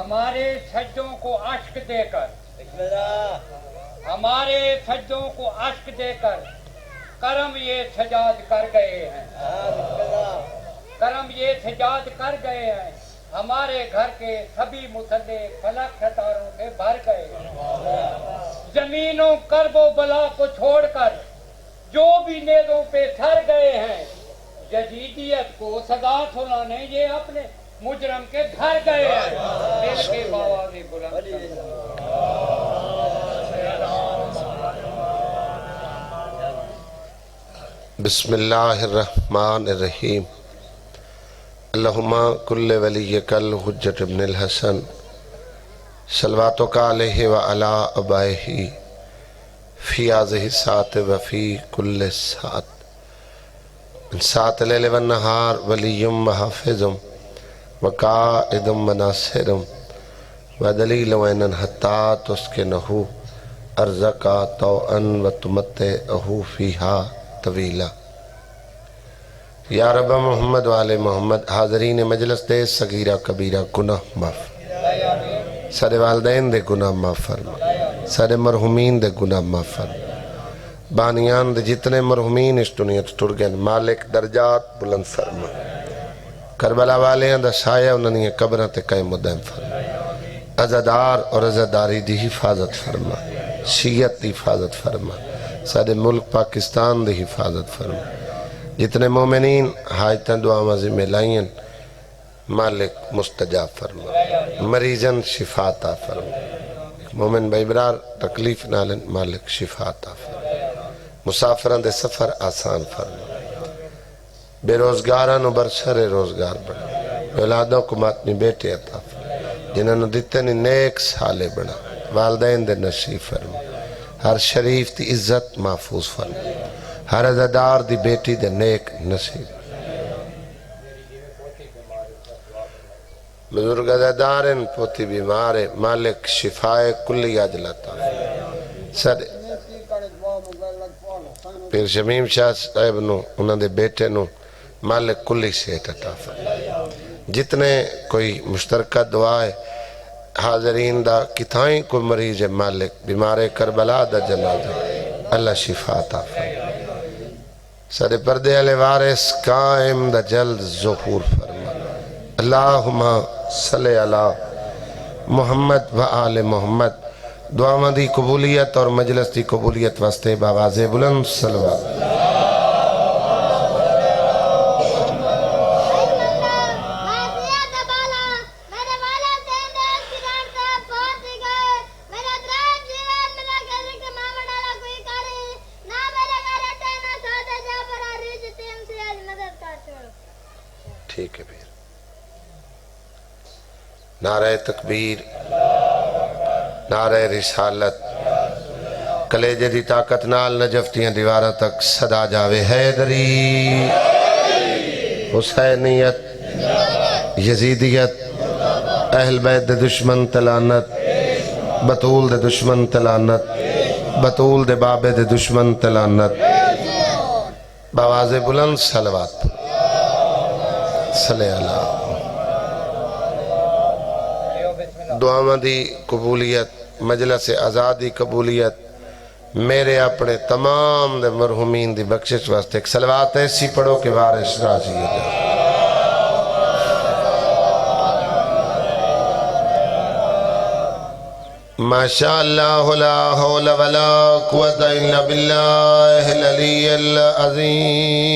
ہمارے سجدوں کو اشک دے کر ہمارے سجدوں کو اشک دے کر کرم یہ سجاد کر گئے ہیں کرم یہ سجاد کر گئے ہیں ہمارے گھر کے سبھی مصلے فلک ستاروں سے بھر گئے ہیں زمینوں کرب و بلا کو چھوڑ کر جو بھی نیزوں پہ سر گئے ہیں جدیدیت کو سزا سنانے یہ اپنے مجرم کے گھر گئے ہیں دل کے باواز بلند بسم اللہ الرحمن الرحیم اللہم کل ولیک الحجت ابن الحسن صلواتک علیہ وعلا ابائہ فی آزہ سات وفی کل سات سات لیل و نہار ولیم و حافظم وقائدم و ناصرم و دلیل و اینن حتی تسکنہو ارزقا توأن و تمتعہو فیہا طویلہ یا رب محمد و آل محمد حاضرین مجلس دے صغیرہ کبیرہ گناہ معاف سارے والدین دے گناہ معاف فرما سارے مرحومین دے گناہ معاف فرما بانیان دے جتنے مرحومین اس دنیا ٹر گئے مالک درجات بلند فرما کربلا والیاں دا سایہ انہوں قبریں تے قائم و دائم فرما عزادار اور عزاداری دی حفاظت فرما شیعت دی حفاظت فرما سارے ملک پاکستان دی حفاظت فرما جتنے مومنین حاجتاں دعا مزیم لائیں مالک مستجاب فرما مریضاً شفا عطا فرما مومن بھائی برار تکلیف نالن مالک شفا عطا فرما مسافران دے سفر آسان فرما بے روزگاران و برسر روزگار بڑھا اولادوں کو ماتنی بیٹے عطا فرما جنہوں نے دیتے نیک سالے بڑھا والدین دے نصیب فرما ہر شریف دی عزت محفوظ فرما ہر عزادار دی بیٹی دے نیک نصیب بزرگ عزادارن پوتی بیمارے مالک شفائے کلی عجلتا سر پیر شمیم شاہ صاحب نو انہوں دے بیٹے نو مالک کلی صحت عطا فرما جتنے کوئی مشترکہ دعا ہے حاضرین دا کتائیں کوئی مریض ہے مالک بیمار کربلا دا جنازہ اللہ شفا عطا فرما سر پردے علی وارث قائم دا جلد ظہور فرما اللہم صلی علی محمد و آل محمد دعا دی قبولیت اور مجلس دی قبولیت واسطے باواز بلند صلوات ٹھیک ہے پھر نعرہ تکبیر نعرہ رسالت کلیجے دی طاقت نال نجفتیاں دیواراں تک صدا جاوے حیدری حسینیت یزیدیت اہل بیت دے دشمن تلانت بطول دے دشمن تلانت بطول دے بابے دے دشمن تلانت باواز بلند صلوات صلی اللہ دعا دی قبولیت مجلس آزادی قبولیت میرے اپنے تمام دے مرحومین دی بخشش واسطے ایک صلوات ایسی پڑھو کہ وارث راضی ہو جائے ماشاءاللہ لا حول ولا قوت الا باللہ العلی العظیم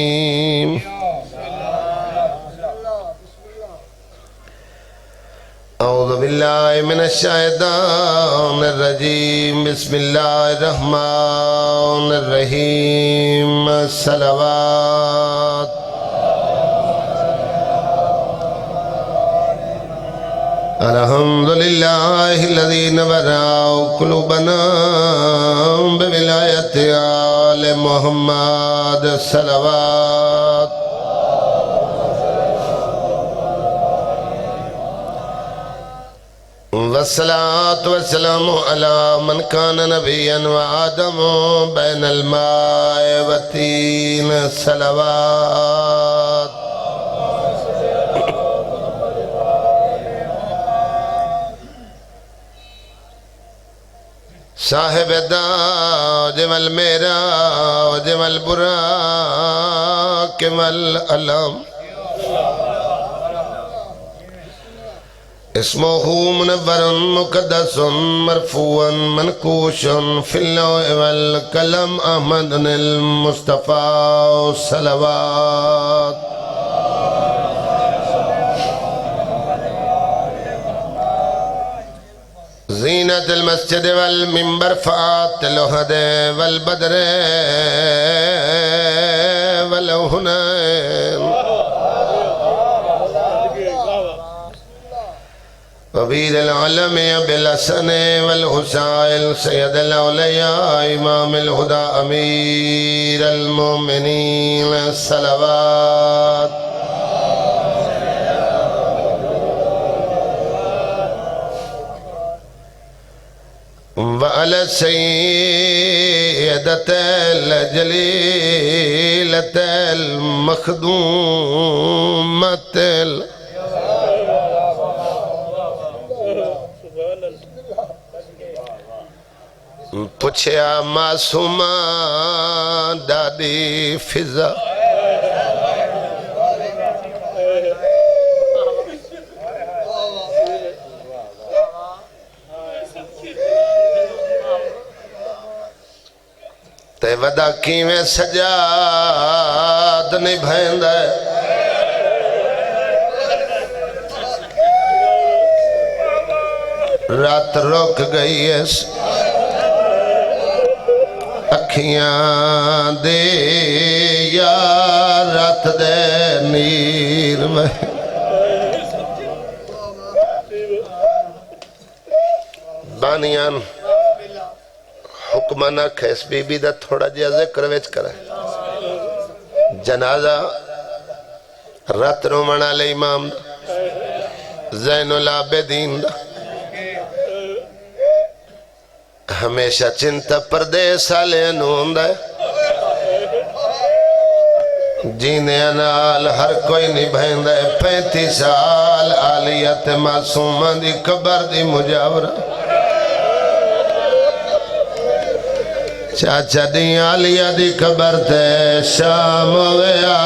اعوذ باللہ من الشیطان الرجیم بسم اللہ الرحمن الرحیم صلوات الحمدللہ الذی نورا قلوبنا بولایت آل محمد صلوات والصلاة والسلام على من كان نبيا وآدم بين الماء والطين صلوات صاحب داج والمیراج والبراق والعلم اسمه منور مقدس مرفوع منقوش في اللوح والقلم احمد المصطفى صلوات زینت المسجد والمنبر فات الوحد والبدر والهنين وبيد العلم بالحسن والحسين سيد الأولياء إمام الهدى أمير المؤمنين الصلوات وعلى السيدة الجليلة المخدومة پوچھیا معصومہ دادی فضا تے ودا کیویں سجاد نہیں بھیندا رات روک گئی اس اکھیاں دے یا رات دے نیر میں بانیان حکمانہ کھیس بی بی دا تھوڑا جیا ذکر ویچ کرے جنازہ رات رومن علی امام دا زین العابدین دا ہمیشہ چنتا پردے سالے انہوں دا جینے انال ہر کوئی نہیں بہن دے 35 سال آلیت معصومہ دی قبر دی مجاورہ چاچا دی آلیہ دی قبر تے شام ہویا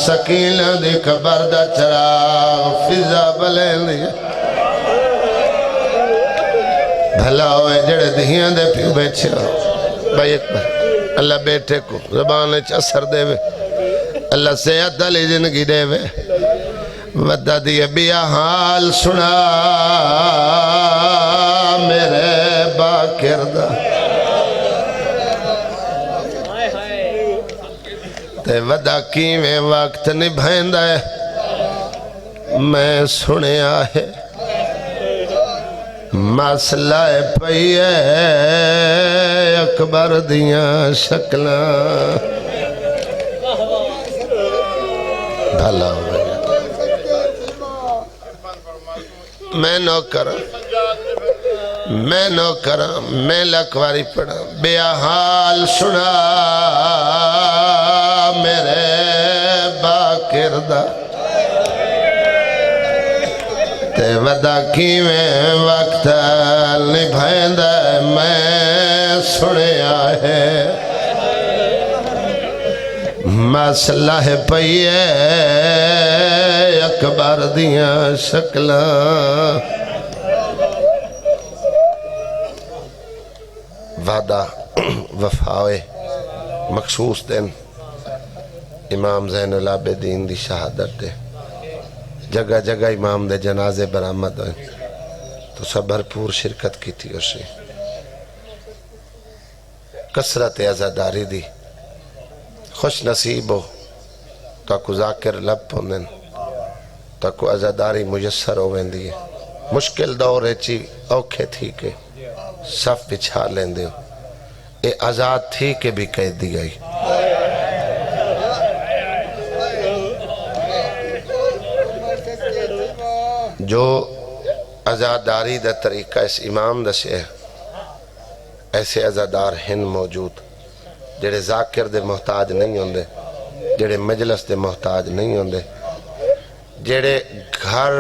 سکینہ دی قبر دا چراغ فضا بلین دیا بھلا ہوئے جڑے دہیاں دے پیو بیچے بھائی اکبر اللہ بیٹے کو زبان اثر دے وے اللہ صحت علی زندگی دے وے ودا دی بیا حال سنا میرے باکر دا تے ودا کیویں وقت نبھائندہ ہے میں سنے آئے مسئلہ پئی ہے اکبر دیاں شکلاں بھلا ہوئے میں نو کرا میں لکواری پڑھا بیا حال سنا میرے باکر دا تے ودا کیویں وقت نبھائندہ میں سنیا ہے مسئلہ پئی ہے اکبر دیاں شکلاں وعدہ وفاوے مخصوص دن امام زین العابدین دی شہادت دے جگہ جگہ امام دے جنازے برآمد ہوئے تو سب بھرپور شرکت کی تھی اسے کثرت عزاداری دی خوش نصیب ہو تاکو ذاکر لب پوندن تاکو عزاداری مجسر ہوئیں دی مشکل دور چی اوکھے تھی کہ صف بچھا لیں دے اے آزاد تھی کہ بھی قید دی گئی جو عزاداری دا طریقہ اس امام دا سے ہے ایسے عزادار ہن موجود جڑے ذاکر دے محتاج نہیں ہوندے جڑے مجلس دے محتاج نہیں ہوندے جڑے گھر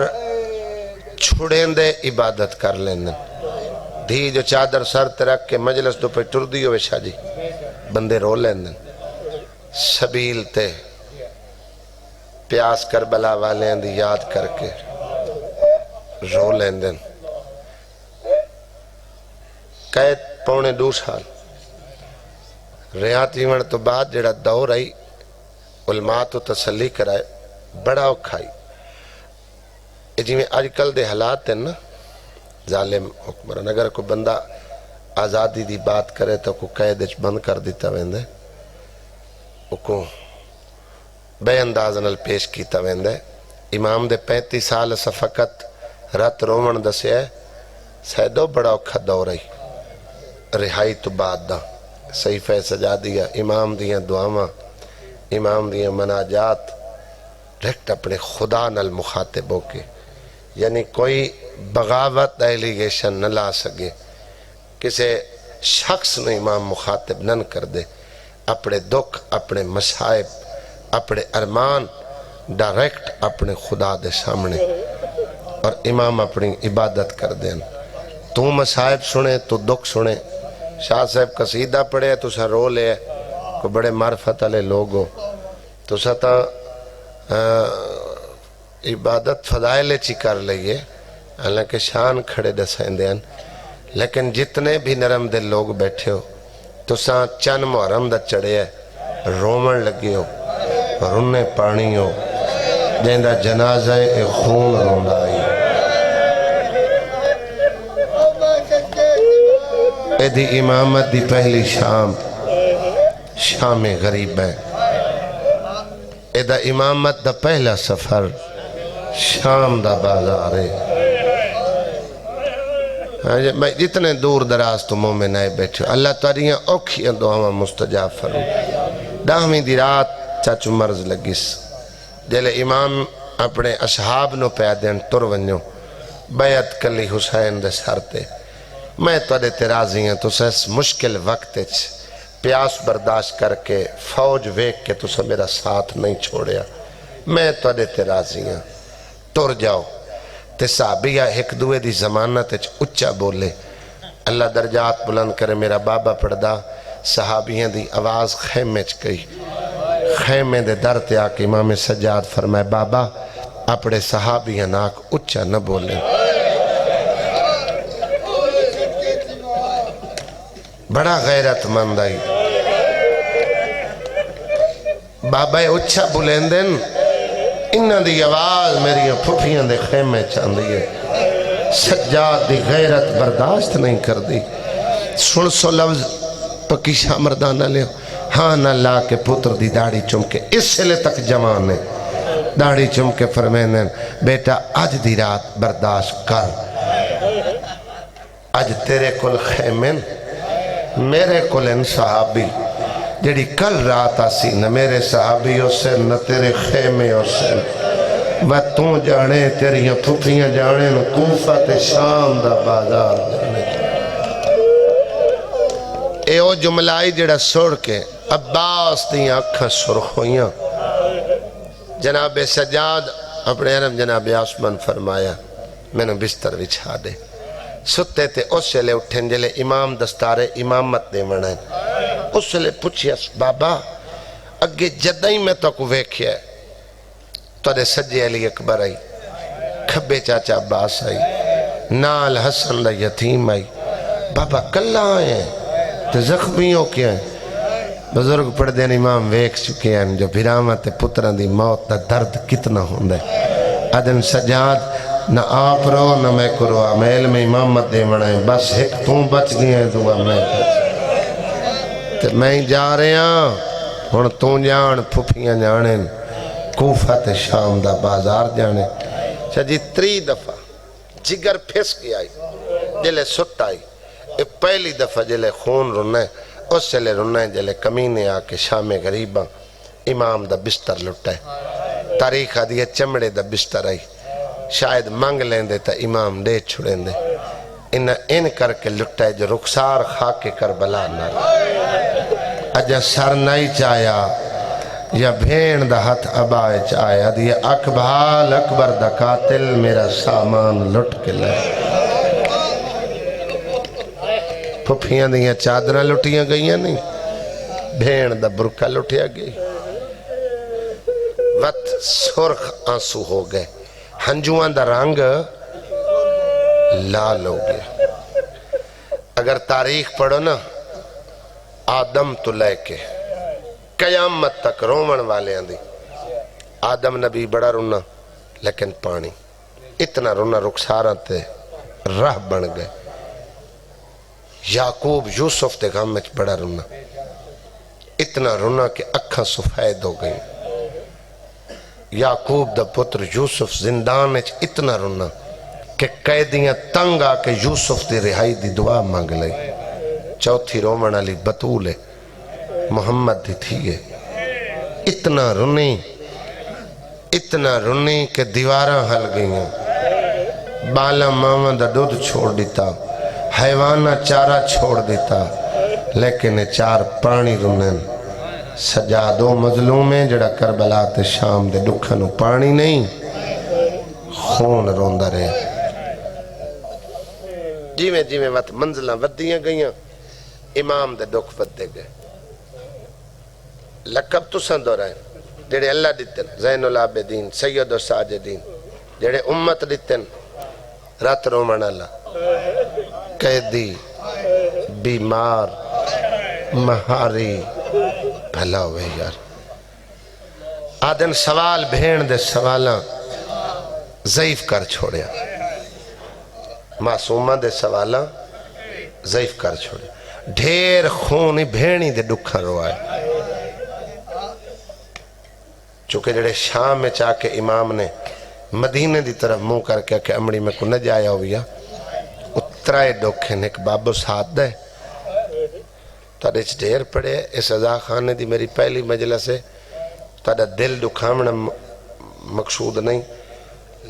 چھڑیں دے عبادت کر لیندن دھی جو چادر سر تے رکھ کے مجلس دو پہ ٹر دی ہوئے شاہ جی بندے رو لیندن سبیل تے پیاس کربلا والے دی یاد کر کے رو لیندن قید پونے 2 سال ریاتی ون تو بعد جڑا دور آئی علماء تو تسلی کرائے بڑا اکھائی جی میں آج کل دے حالات ہیں نا ظالم حکمران اگر کوئی بندہ آزادی دی بات کرے تو کو قید بند کر دیتا ویندے کو بے انداز نال پیش کیتا ویندے امام دے 35 سال سے فقط رات رومن دسے ہے سیدو بڑا اوکھا دور آئی رہائی تو بعد دا صحیفہ سجا دیا امام دیاں دعاواں امام دیاں مناجات ڈائریکٹ اپنے خدا نال مخاطب ہو کے یعنی کوئی بغاوت ایلیگیشن نہ لا سکے کسی شخص نے امام مخاطب نہ کر دے اپنے دکھ اپنے مصائب اپنے ارمان ڈائریکٹ اپنے خدا دے سامنے اور امام اپنی عبادت کر دیں تو مصائب سنے تو دکھ سنے شاہ صاحب قصیدہ پڑھے تو سا رو لے کو بڑے معرفت والے لوگ ہو تو سا تا عبادت فضائل چی کر لئیے حالانکہ شان کھڑے دسائیں دیں لیکن جتنے بھی نرم دل لوگ بیٹھے ہو تو سا چند محرم دا چڑھے ہے رومن لگی ہو رنے پانی ہو جیندہ جنازہ خون روندائی اے دی امامت دی پہلی شام غریب ہے اے دا امامت دا پہلا سفر شام دا بازار ہے میں جتنے دور دراز تو مومن آئے بیٹھے اللہ تاریاں اوکھیاں دعاواں مستجاب فرو 10ویں دی رات چاچو مرض لگیس جلے امام اپنے اصحاب نو پیادین تر ونیو بیعت کلی حسین دے سارتے میں تو دے راضی ہیں تو سیس مشکل وقت پیاس برداشت کر کے فوج ویک کے تو سا میرا ساتھ نہیں چھوڑیا میں تو دے راضی ہیں تر جاؤ تے صحابیہ ایک دوے دی زمانت اچھا بولے اللہ درجات بلند کرے میرا بابا پڑھدا صحابیہ دی آواز خیمے چکئی خیمے دے در تے آکے امام سجاد فرمائے بابا اپنے صحابیہ ناک اچھا نہ بولے بڑا غیرت مند آئی بابا اچھا بولیں دن انہاں دی آواز میری پھپیاں دے خیمے چاندی ہے سجاد دی غیرت برداشت نہیں کر دی سن سو لفظ پکی شاہ مردانہ لے ہاں نہ لا کے پتر دی داڑھی چمکے اس سلے تک جوان ہے داڑھی چمکے فرمینن بیٹا آج دی رات برداشت کر آج تیرے کل خیمن میرے کل ان صحابی جڑی کل رات آسی نہ میرے صحابی سے نہ تیرے خیمے سے وہ توں جانے تیریاں پھپیاں جانے نہ کوفت شام دا بازار جانے اے او جملائی جڑا سوڑ کے عباس دیاں اکھاں سرخ ہویاں جناب سجاد اپنے عرم جناب آسمان فرمایا میں نے بستر بچھا دے ستے تے اس سے لے اٹھیں جلے امام دستارے امامت دے منائیں اس سے لے پوچھیا بابا اگے جدائیں میں تو کو ویکھیا ہے تو دے سجے علی اکبر آئی کھبے چاچا عباس آئی نال حسن دا یتیم آئی بابا کلہ آئے ہیں تو زخمیوں کیا ہیں بزرگ پڑھ دین امام ویک چکے ہیں جو بھرامت پتران دی موت دا درد کتنا ہوندے ادن سجاد نہ آپ رو نہ میں کرو عمیل میں امامت دے منائیں بس ایک توں بچ گئی ہیں دعا میں تے میں جا رہے ہیں ہن توں جان پھپیاں جانے کوفت شام دا بازار جانے شاہ جی 3 دفعہ جگر پھس گئی آئی جلے سٹ آئی پہلی دفعہ جلے خون رنے اس سے لے رنے جلے کمینے آکے شام غریباں امام دا بستر لٹے تاریخ آدھی چمڑے دا بستر آئی شاید مانگ لیں دے تا امام دے چھڑیں دے ان کر کے لٹے جو رخسار خاک کربلا نہ اجا سر نہیں چایا یا بھین دا ہتھ ابائے چایا دیا اکبال اکبر دا قاتل میرا سامان لٹ کے لے پھپھیاں دیاں چادراں لٹیاں گئیاں نہیں بھین دا برکا لٹیا گئی وقت سرخ آنسو ہو گئے ہنجوان دا رنگ لال ہو گیا اگر تاریخ پڑھو نا آدم تو لے کے قیامت تک رومن والے آندھی آدم نبی بڑا رونا لیکن پانی اتنا رونا رخساراں تے راہ بن گئے یعقوب یوسف تے غم میں بڑا رونا اتنا رونا کہ اکھاں سفید ہو گئی یعقوب دا پتر یوسف زندان اتنا رونا کہ قیدیاں تنگ آ کے یوسف دی رہائی دی دعا مانگ لئی چوتھی رومن علی بطول محمد دی تھیے اتنا رونی کہ دیواراں ہل گئیں بالا ماما دا دودھ چھوڑ دیتا حیوانہ چارہ چھوڑ دیتا لیکن چار پانی رونن سجادو مظلوم ہے جڑا کربلا تے شام دے دکھنو پانی نہیں خون روندہ رہے جیویں وقت منزلہ ودیاں گئیاں امام دے دکھ ودے گئے لقب تو سندو رہے جڑے اللہ دیتن زین العابدین سید و ساجدین جڑے امت دیتن رات رومن اللہ قیدی بیمار مہاری بھلا ہوئے یار آدن سوال بھین دے سوالاں ضعیف کر چھوڑیا معصومہ دے سوالاں ضعیف کر چھوڑیا ڈھیر خونی بھینی دے دکھاں روائے چونکہ جڑے شام میں چاہ کے امام نے مدینے دی طرف منہ کر کے کہ امڑی میں کو نہ جایا ہویا اترائے ڈوکھیں ایک بابو ساتھ دے تاڑے چھ ڈھیر پڑے اس ازا خانے دی میری پہلی مجلس ہے تاڑا دل دکھامنا مقصود نہیں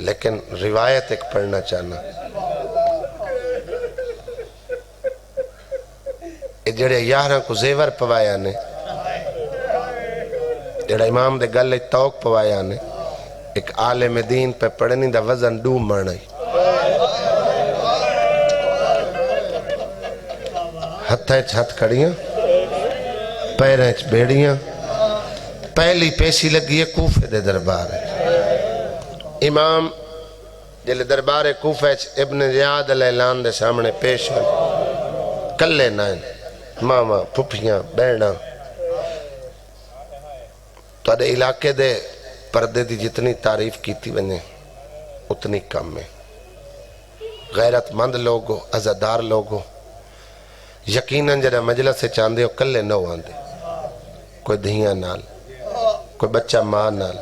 لیکن روایت ایک پڑھنا چاہنا جڑے یاراں کو زیور پوایا نے جڑا امام دے گلے توق پوایا نے ایک عالم دین پہ پڑھنی دا وزن ڈو مانائی ہتھیں چھت کھڑیاں پیریں چھ بیڑیاں پہلی پیسی لگی ہے کوفے دے دربار ہے امام جلے دربار کوفے چھ ابن زیاد علیہ الان دے سامنے پیش ہیں کلے نائن ماما پھپیاں بیڑاں تو آدھے علاقے دے پردے دی جتنی تعریف کیتی بنے اتنی کم میں غیرت مند لوگو عزدار لوگو یقیناً جڑا مجلس سے چاندے ہو کلے نو آندے کوئی دھیاں نال کوئی بچہ ماں نال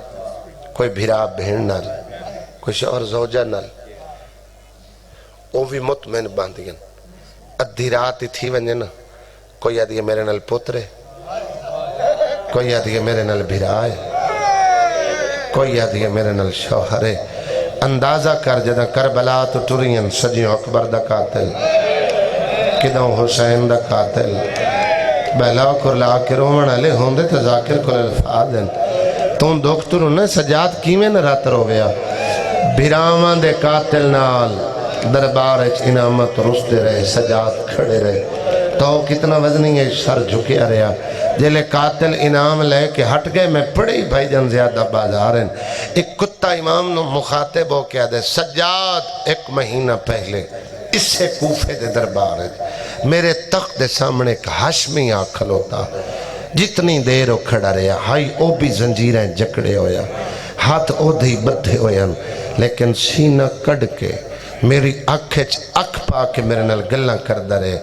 کوئی بھرا بہن نال کوئی شوہر زوجہ نال وہ بھی مطمئن باندھیں ادھی رات ہی تھی ونجے نا کوئی آدھی میرے نال پترے کوئی آدھی میرے نال بھرائے کوئی آدھی میرے نال شوہرے اندازہ کر جدہ کربلا تو ٹورین سجیوں اکبر دا قاتل کدوں حسین دا قاتل بہلا کرلا کے رومن علی ہوندے تو ذاکر کل الفاظ ہیں تون دکتر انہیں سجاد کیمیں نہ رات رو گیا بھرامان دے قاتل نال دربار اچ انامت رستے رہے سجاد کھڑے رہے تو کتنا وزنی ہے سر جھکیا رہا جلے قاتل انعام لے کے ہٹ گئے میں پڑی بھائی جان زیادہ بازار ہیں ایک کتا امام نو مخاطب ہو کیا دے سجاد ایک مہینہ پہلے اس سے کوفے دے دربار ہے میرے تخت دے سامنے ایک ہاشمی آکھل ہوتا جتنی دیر ہو کھڑا رہا ہائی او بھی زنجیریں جکڑے ہویا ہاتھ او دھی بدھے ہویا لیکن سینہ کڑ کے میری اکھ پا کے میرے نال گلہ کردہ رہے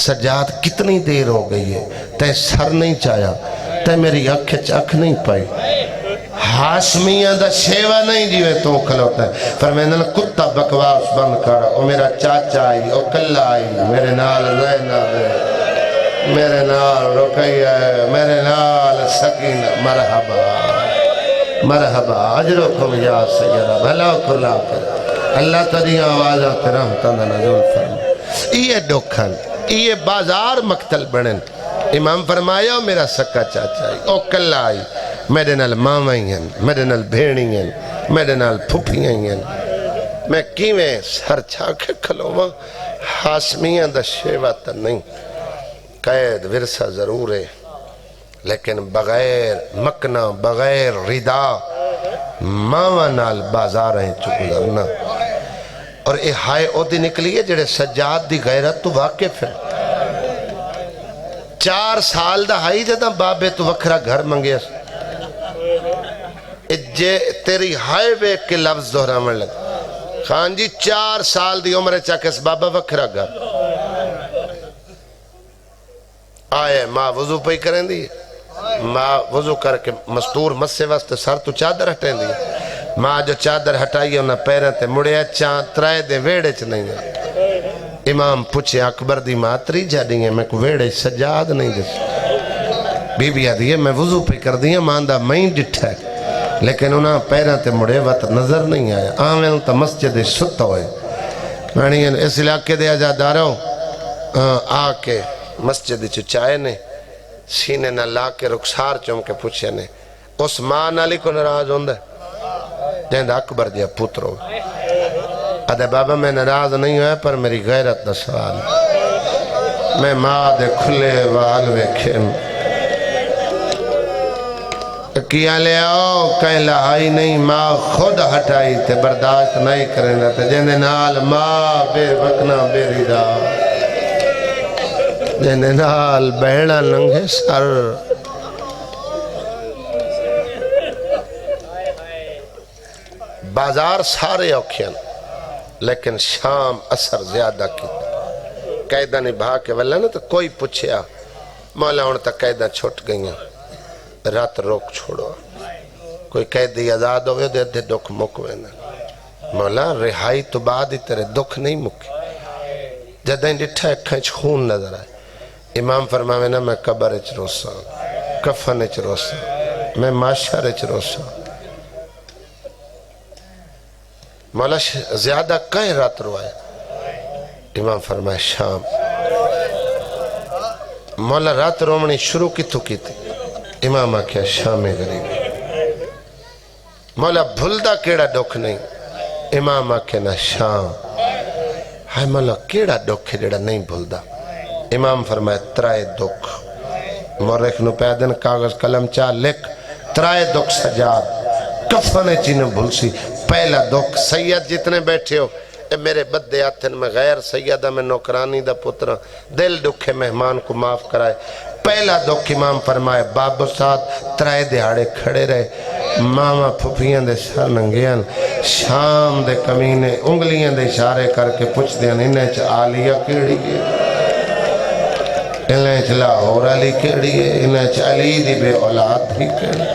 سجاد کتنی دیر ہو گئی ہے تے سر نہیں چاہیا تے میری اکھ نہیں پائی ہاشمیاں دا شیوہ نہیں جیوے تو کھلوتا ہے فرمائے کتا بکواس بند کر او میرا چاچا آئی او کلہ آئی میرے نال زینب ہے میرے نال رقیہ ہے میرے نال سکینہ مرحبا اجرکم یا سیدہ بھلا کرلا کر اللہ تری آوازہ ترہم تندہ نزول فرما یہ ڈوکھن یہ بازار مقتل بڑھن امام فرمایا میرا سکا چاچا آئی او کلہ آئی میرے نال ماما ہی ہیں میرے نال بھیڑی ہیں میرے نال پھپی ہیں میں کیویں سر چھا کے کھلوواں ہاشمیاں دا شیوا تا نہیں قید ورثہ ضرور ہے لیکن بغیر مکنا بغیر ردا ماما نال بازار ہیں چک گزرنا اور اے ہائے او دی نکلی ہے جڑے سجاد دی غیرت تو واقف ہے 4 سال دا ہائی جدہ بابے تو وکھرا گھر منگیا جے تیری ہائے بے کے لفظ دہرا من لگ خان جی 4 سال دی عمر چاکس بابا وکھرا گھر آئے ماں وضو پہ کریں دی ماں وضو کر کے مستور مسے واسطے سر تو چادر ہٹیں دی ماں جو چادر ہٹائی انہاں پیریں تے مڑے چاند ترائے دے ویڑے چ نہیں ہے امام پوچھے اکبر دی ماتری جا دی ہے میں کو ویڑے سجاد نہیں دے بی بی آدھی ہے میں وضو پہ کر دی ہے ماں دا میں ڈٹھا ہے لیکن انہاں پیریں تے مڑے وقت نظر نہیں آیا آمین تا مسجد ستا ہوئے مانی اس علاقے دے آزاداروں آ کے مسجد چائے نے سینے نہ لا کے رخسار چوم کے پوچھے نے اس ماں نالی کو ناراض ہوندہ جہاں اکبر دیا پترو ادھے بابا میں ناراض نہیں ہوئے پر میری غیرت دا سوال میں ماں دے کھلے وال ویکھیں کیا لے آؤ کہیں لہائی نہیں ماں خود ہٹائی تے برداشت نہیں کریں تے جہنے نال ماں بے وکنا بے ردا جہنے نال بہنا لنگے سر بازار سارے اوکھین لیکن شام اثر زیادہ کی قیدہ نبھا کے واللہ نا تو کوئی پوچھیا مولا ان تک قیدہ چھوٹ گئیں رات روک چھوڑو کوئی قیدی آزاد ہوئے دے دے دکھ مکوے نا مولا رہائی تو بعد ہی تیرے دکھ نہیں مکے جدہیں ڈٹھا ایک کھنچ خون نظر آئے امام فرماوے نا میں قبر اچ روسا کفن اچ روسا میں معاشر اچ روسا مولا زیادہ کہیں رات روائے امام فرمائے شام مولا رات رومنی شروع کی تو کی تھی امام آکھیا شام غریب مولا بھلدہ کیڑا ڈوکھ نہیں امام آکھیا نا شام ہائے مولا کیڑا ڈوکھ جڑا نہیں بھلدہ امام فرمائے ترائے دکھ مورخ نو پیدن کاغذ قلم چاہ لکھ ترائے دکھ سجاد کفن چین بھل سی پہلا دکھ سید جتنے بیٹھے ہو اے میرے بدے آتھن میں غیر سیدہ میں نوکرانی دا پترہ دل دکھے مہمان کو معاف کرائے پہلا دکھ امام فرمائے بابو ساتھ ترائے دہاڑے کھڑے رہے ماما پھپیاں دے سر ننگیاں شام دے کمینے انگلیاں دے اشارے کر کے پوچھ دیاں انہیں چا آلیہ کیڑی ہے انہیں چا لاہور علی کیڑی ہے انہیں چا علی دی بے اولاد بھی کیڑی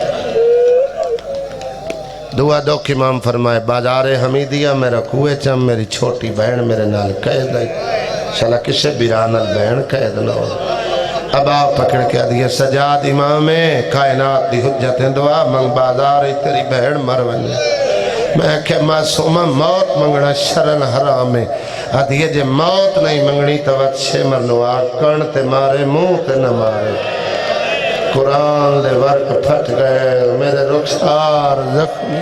دعا دکھ امام فرمائے بازار حمیدیہ میرا کوئے چم میری چھوٹی بہن میرے نال قید ہے شالا کسے بیرانل بہن قید نہ ہو اب آپ پکڑ کے دیئے سجاد امام کائنات دی حجتیں دعا منگ بازار تیری بہن مرونے میں کہ معصومہ موت منگنا شرن حرام ہے دیئے جے موت نہیں منگنی تو اچھے مرنو آکن تے مارے منہ تے نہ مارے قرآن دے ورک پھٹ گئے میرے رخسار زخمی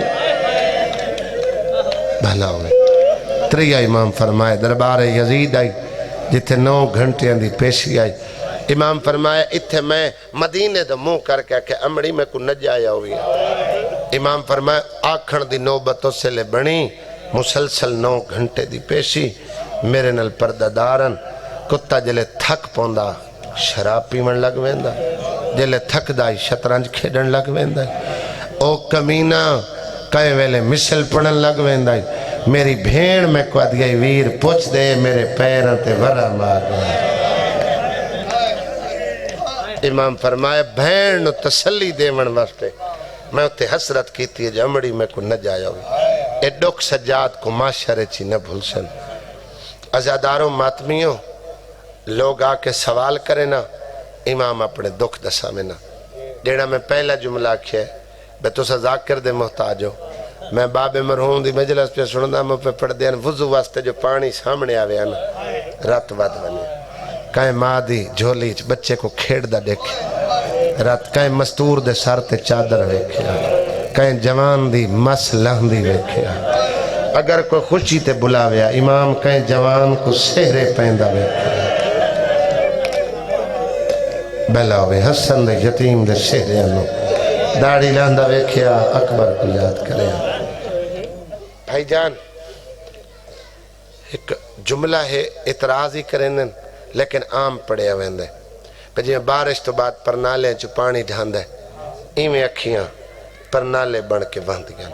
بھلا ہوئے تریہ امام فرمائے دربار یزید آئی جتے 9 گھنٹے اندھی پیشی آئی امام فرمائے اتھے میں مدینے دا منہ کر کے امڑی میں کو نجایا ہوئی ہے امام فرمائے آکھن دی نوبتوں سے لے بنی مسلسل 9 گھنٹے دی پیشی میرے نل پردہ دارن کتا جلے تھک پوندا شراب پیمن لگ ویندا جلے تھک دائی شطرنج کھیڑن لگ ویندا او کمینہ کئے ویلے مثل پڑھن لگ ویندا میری بھین میں کو ادگئی ویر پوچھ دے میرے پیروں تے ورہ مار دے امام فرمائے بھین نو تسلی دیون واسطے میں اتے حسرت کیتی ہے جمڑی میں کو نہ جایا ہوئی اے ڈوک سجاد کو معاشرے چی نہ بھول سن عزاداروں ماتمیوں لوگ آ کے سوال کرے نا امام اپنے دکھ دسا میں نا جیڑا میں پہلا جملہ کیا ہے بے تو سا ذاکر دے محتاج ہو میں باب مرحوم دی مجلس پہ سننا میں پہ پڑھ دیا وضو واسطے جو پانی سامنے آوے نا رات ود بنی کہیں ماں دی جھولی بچے کو کھیڑ دا دیکھے رات کہیں مستور دے سار تے چادر ویکھیا کہیں جوان دی مس لہن دی ویکھیا اگر کوئی خوشی تے بلاویا امام کہیں جوان کو سہرے پہندہ ویکھا بہلا ہوئے حسن دے یتیم دے سہرے انو داڑی لاندہ ویکھیا اکبر کو یاد کرے بھائی جان ایک جملہ ہے اعتراض ہی کریں لیکن عام پڑے ہوئے پہ جی بارش تو بعد پرنالے چو پانی ڈھاند ہے ایمیں اکھیاں پرنالے بن کے باندھ گیا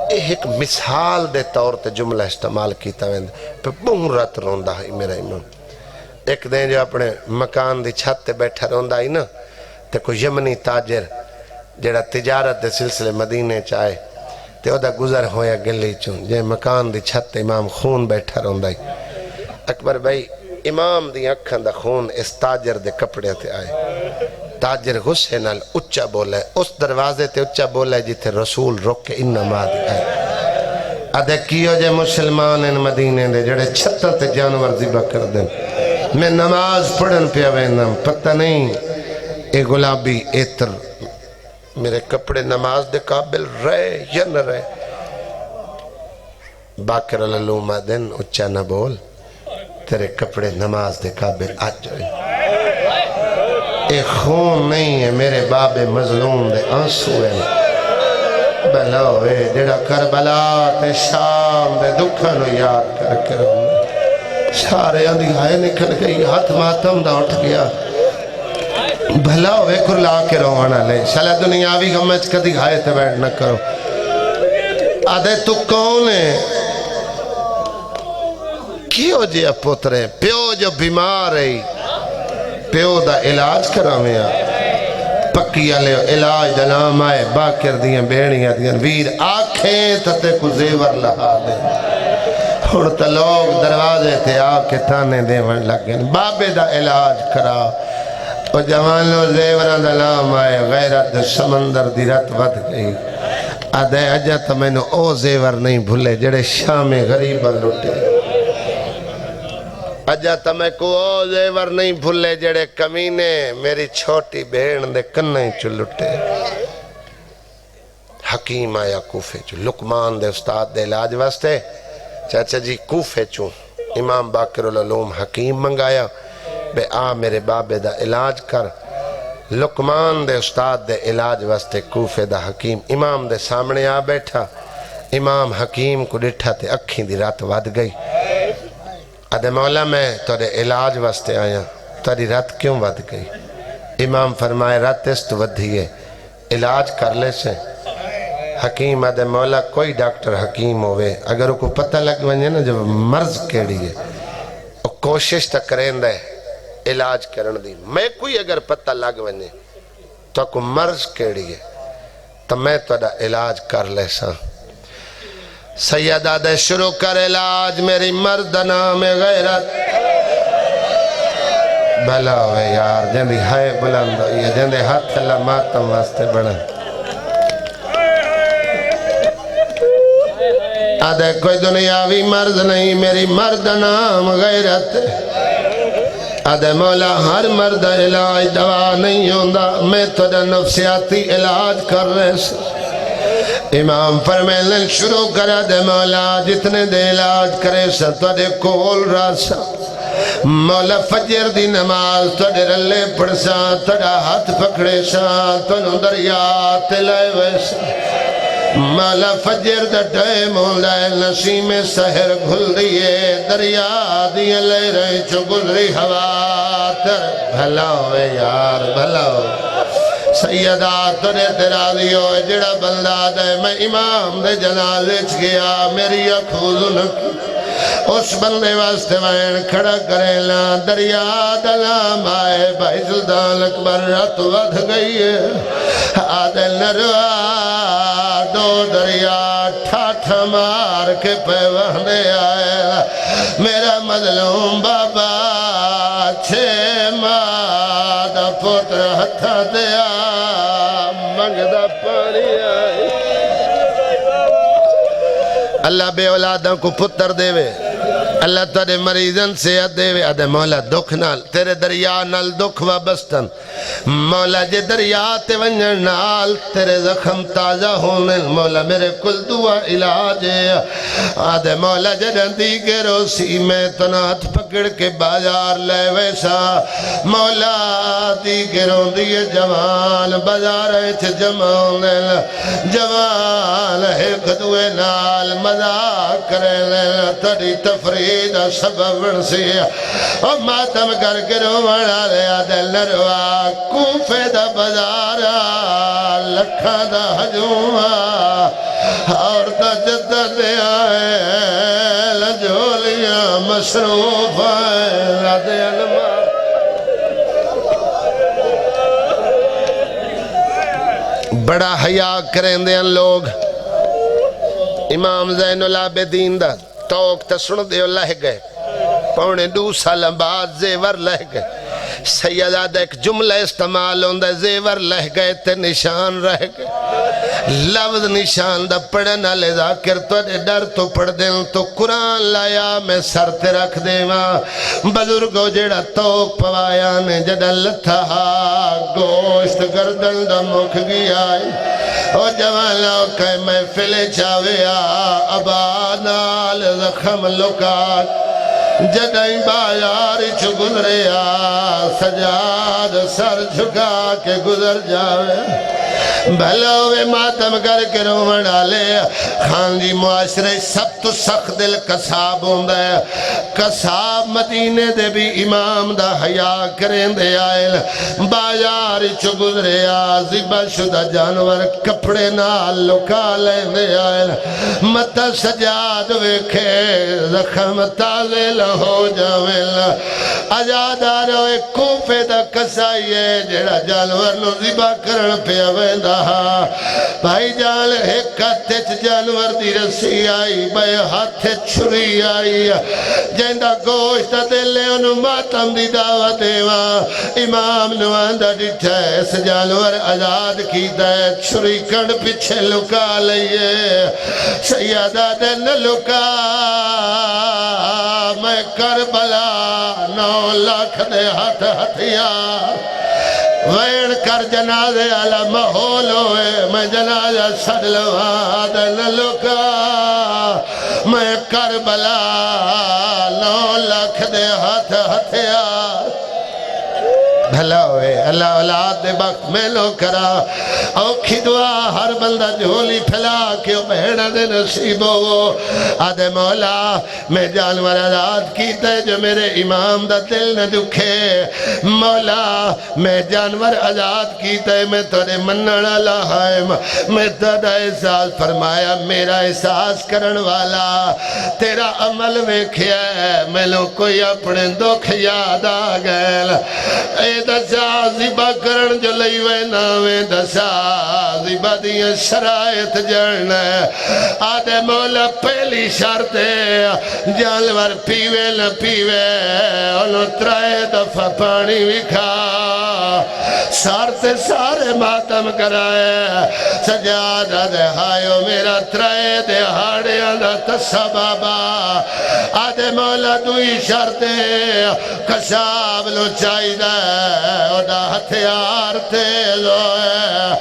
ایک مثال دے طور تے جملہ استعمال کیتا ہوئے پہ بہن رات روندہ ہے میرا امام ایک دن جو اپنے مکان دی چھت تے بیٹھا روندہ ہی نا تے کوئی یمنی تاجر جڑا تجارت دے سلسلے مدینے چاہے تے او دا گزر ہویا گلی چون جے مکان دی چھت تے امام خون بیٹھا روندہ ہی اکبر بھائی امام دی اکھاں دا خون اس تاجر دے کپڑے تے آئے تاجر غصے نال اچھا بولا ہے اس دروازے تے اچھا بولا ہے جیتے رسول روک کے انما دی آئے ادھے کیو جے مسلمان ان مدینے دے جڑے چھتہ تے جانور ذبح کر دیں میں نماز پڑھن پہ وینم پتہ نہیں اے گلابی ایتر میرے کپڑے نماز دے قابل رہے یا نہ رہے باکر اللہومہ دن اچھا نہ بول تیرے کپڑے نماز دے قابل آج جائے اے خون نہیں ہے میرے باب مظلوم دے آنسو ہے بلا ہوئے جڑا کربلا تے شام دے دکھانو یاد کر کے رہا سارے اندھی ہائے نکل گئی ہاتھ ماتم دا اٹھ گیا بھلا ہوئے کرلا کے روانا لے شالا دنیاوی غمج کدی ہائے تے بیٹھ نہ کرو آدھے تو کون ہے کیوں جی پوترے پیو جو بیمار ہے پیو دا علاج کرامیا پکی آلے علاج دا نام آئے باکر دیاں بیڑیاں دیاں ویر آنکھیں تتے کو زیور لہا دے ہن تا لوگ دروازے تے آکے تانے دے ون لگیں بابے دا علاج کرا اور جوانو زیوران دا نام آئے غیرت سمندر دی رت ود گئی آدھے اجا تا میں نے او زیور نہیں بھولے جڑے شام غریبہ لٹے اجا تا میں کو او زیور نہیں بھولے جڑے کمینے میری چھوٹی بہن دے کنیں چو لٹے حکیم آیا کوفے چو لقمان دے استاد دے علاج واسطے چاچا جی کوفے چو امام باقر العلوم حکیم منگایا بے آ میرے بابے دا علاج کر لقمان دے استاد دے علاج واسطے کوفے دا حکیم امام دے سامنے آ بیٹھا امام حکیم کو ڈٹھا تے اکھیں دی رات ود گئی ادھے مولا میں تورے علاج واسطے آیا تاری رات کیوں ود گئی امام فرمائے رات اس تو ودھیے علاج کر لے سے حکیم ادھے مولا کوئی ڈاکٹر حکیم ہوئے اگر کو پتہ لگ ونجے نا جب مرض کیڑی ہے کوشش تا کریں دے علاج کرن دی میں کوئی اگر پتہ لگ ونجے تو کو مرض کیڑی ہے تو میں تو دا علاج کر لے سا سیدہ دے شروع کر علاج میری مرد نام غیرت بھلا ہوئے یار جندی ہائے بلند ہوئی ہے جندے ہاتھ اللہ ماتم واسطے بڑھن آدھے کوئی دنیاوی مرد نہیں میری مرد نام غیرت آدھے مولا ہر مرد علاج دوا نہیں ہوندہ میں تو دا نفسیاتی علاج کر رہے سے امام فرمیلن شروع کرا دے مولا جتنے دے علاج کرے سا تو دے کول راسا مولا فجر دی نماز تو دے رلے پڑ سا تو دا ہاتھ پکڑے سا تو نو دریا تلائے ویسا مولا فجر دا ٹائم ہوندہ ہے نسیم سحر گھل دیئے دریا دیئے لے رہے چو گزری ہوا تر بھلا ہوئے یار بھلا ہوئے سیدہ تنے تیرا دیو جڑا بندہ دے میں امام دے جنازے چ گیا میری اکھوز نکی اس بندے واسطے وین کھڑا کرے لا دریا دلام آئے بھائی سلطان اکبر رات ودھ گئی ہے آدھے نروا دو دریا ٹھاٹھ مار کے پیوندے آئے میرا مظلوم بابا چھے مادہ پوتر ہتھا دیا منگدہ پانی آئی اللہ بے اولادوں کو پتر دے وے اللہ تیرے مریضن صحت دے وے آدھے مولا دکھ نال تیرے دریا نال دکھ وابستن مولا جے دریا تے ونجن نال تیرے زخم تازہ ہونے مولا میرے کل دعا علاج ہے آدھے مولا جے رندی کے روسی میں تنات پکڑ کے بازار لے ویسا مولا دی کے روندی جوان بازار ایچ جمعونے جوان ایک دوے نال مذاق کرے تڑی تفرید سبب سی اور ماتم کر کے رومانا لیا دل نروا کوفے دا بازارا لکھا دا حجوما اور دا جدہ دیا ہے لجولیاں مصروف ہے رد علماء بڑا حیاء کریں دے ان لوگ امام زین العابدین دا توک تا سن دے لہ گئے پونے 2 سال بعد زیور لہ گئے سیدہ ایک جملہ استعمال ہوندہ زیور لہ گئے تے نشان رہ گئے لفظ نشان دا پڑھنا لے ذاکر تو ڈر تو پڑھ دیں تو قرآن لایا میں سر تے رکھ دے ماں بزرگو جڑا توک پوایا نے جڑا لتھا گوشت گردن دا مکھ گیا او جوانا کہ محفل چاویا ابانال زخم لکات جدائیں بازار چھ گزریا سجاد سر جھکا کے گزر جاوے بھلوے ماتم کر کے رومن آلے خان جی معاشرے سب تو سخت دل قصاب ہوندہ ہے قصاب مدینے دے بھی امام دا حیاء کریں دے آئل بازار چھ گزریا زبا شدہ جانور کپڑے نال لکا لیں دے آئل متا سجاد ویکھے زخم تازے ہو جاویل اجادارو ایک کوفے دا کسائیے جڑا جانور نو زبا کرن پہ آویندہ بھائی جان ایک ہاتھ جانور دی رسی آئی بھائی ہاتھ چھری آئی جیندہ گوشت دلے انہوں ماتم دی دعوت دیوا امام نواندہ ڈٹھا ہے اس جانور آزاد کی دے چھری کنڈ پچھے لکا لئیے سیادہ دن لکا میں کربلا 9 لاکھ دے ہاتھ ہتھیا وین کر جنازے علا محول ہوئے میں جنازہ سڑلوا دن لکا میں کربلا 9 لاکھ دے ہاتھ ہتھیا بھلا ہوئے اللہ اولاد دے وقت میں لو کرا اوکھی دعا ہر بندہ جھولی پھیلا کے بہنہ دے نصیب ہو آدھے مولا میں جانور آزاد کیتے جو میرے امام دا دل نہ دکھے مولا میں جانور آزاد کیتے میں تورے مننا لہائم میں تیرا احساس فرمایا میرا احساس کرن والا تیرا عمل ویکھیا ہے میں لو کوئی اپنے دکھ یاد آ گئے دسا زبا کرن جو لئیوے ناوے دسا زبا دیا شرائط جڑنا آدھے مولا پہلی شرط ہے جانور پیوے نہ پیوے انہوں 3 دفعہ پانی بھی کھا سارتے سارے ماتم کرائے سجادہ دے ہائیو میرا 3 دہاڑے آدھا تسا بابا آدھے مولا دوئی شرطے کشاب لو چاہی دے اوڈا ہتھیار تیلو ہے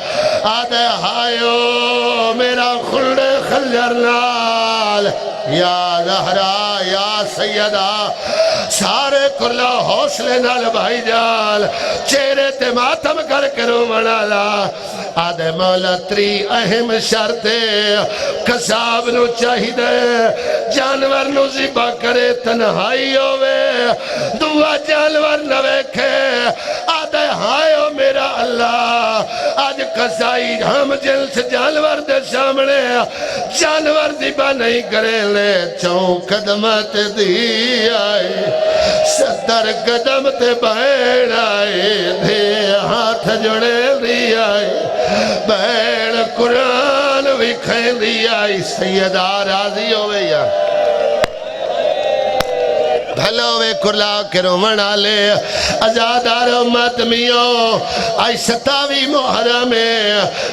آدھے ہائیو میرا خلڑے خلجر نال یا زہرا یا سیدہ سارے کلا حوصلے نال بھائی جال چہرے تے ماتم کر کے رو منالا آدھے مولا 3 اہم شرطے قصاب نو چاہی دے جانور نو زبا کرے تنہائی ہوئے دعا جانور نہ ویکھے آدھے ہائیو میرا اللہ آج قصائی ہم جنس جانور دے سامنے جانور زبا نہیں کرے لے 4 قدمت دی آئے 70 قدم تے بہن آئے دے ہاتھ جڑے دی آئے بہن قرآن بھی کھین دی آئی سیدہ راضی ہوئے یا بھلوے کلا کے رومن آلے ازادار ماتمیوں آئی 27 محرم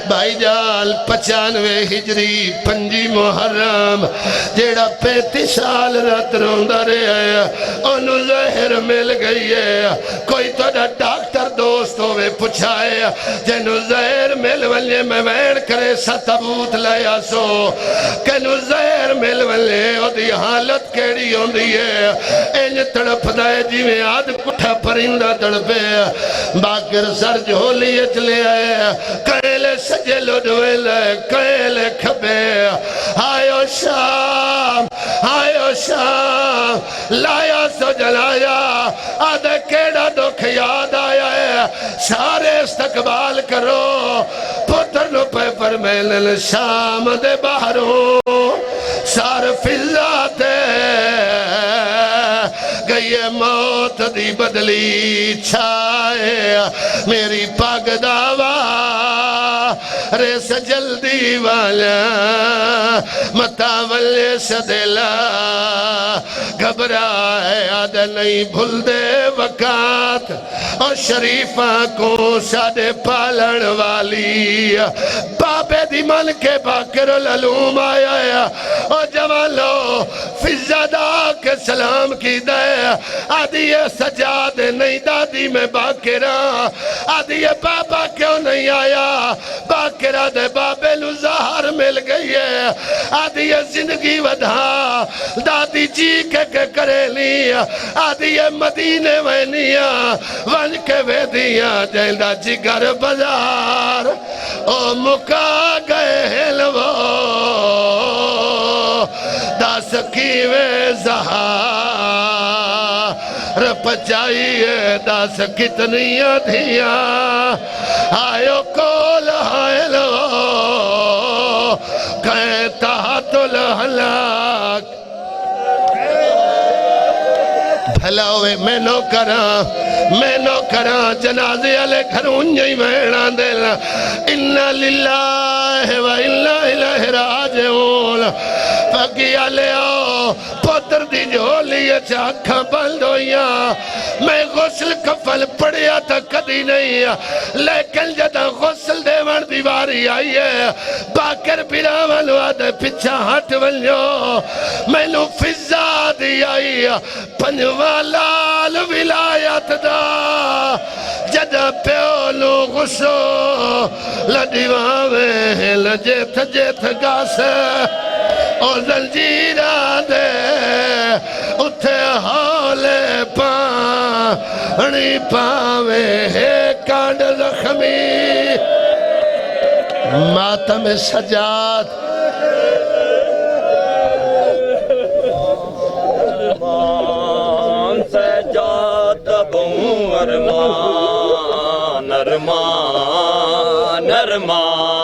بھائی جان 95 ہجری 5 محرم جیڑا 35 سال رات روندہ رہے انہوں زہر مل گئی ہے کوئی تو ڈاکٹر دوست ہوئے پچھائے جنہوں زہر مل ولے میں وین کرے ستبوت لیا سو کنہوں زہر مل ولے او دی حالت کیڑی ہوں دیئے اینج تڑپ دائے جی میں آدھ کٹھا پرندہ تڑپے باکر سر جھولی اچلے آئے کہلے سجے لڑویلے کہلے کھبے آئیو شام لایا سو جلایا آدھے کیڑا دکھ یاد آیا ہے سارے استقبال کرو پتر نو پہ پر میلن شام دے باہروں سار فضا دے گئی موت دی بدلی چھائے میری پاگ دعویٰ ریس جلدی والا متاولے صدیلا گھبرائے آدھے نہیں بھول دے وقات اور شریفہ کو سادے پالن والی بابے دی من کے باکر العلوم آیا ہے اور جوالو فضادہ کے سلام کی دے آدھی یہ سجاد نہیں دادی میں باکرہ آدھی یہ بابا کیوں نہیں آیا باکرہ دے بابے نو زہر مل گئی ہے آدھی یہ زندگی ودھا دادی جی کے کرے لیا آدھی یہ مدینے وینیا ون کے ویدیاں جیلدہ جگر بزار او مکا گئے ہلو داس کیوے زہار پچائیے داس کتنی دھیاں آئیو کول آئیلو کہیں تحت الحلاک بھلا ہوئے میں نو کراں جنازے علی گھروں جائی میڑاں دل انہا للہ و انہا الہ راجعون پاکی علی آؤ پتر دی جھولی چاکھاں بند ہویاں میں غسل کفل پڑیا تھا کدی نہیں لیکن جدہ غسل دے من دیواری آئی ہے باکر پیراوان وادے پچھا ہٹ ونجو میں نو فضا دی آئی پنجوالال ولایت دا جدہ پیولو غسو لدیواوے لجیت گاسے او زنجیرہ دے اتھے ہولے پانی پاوے کانڈ زخمی ماتم سجاد ارمان سجاد ارمان ارمان ارمان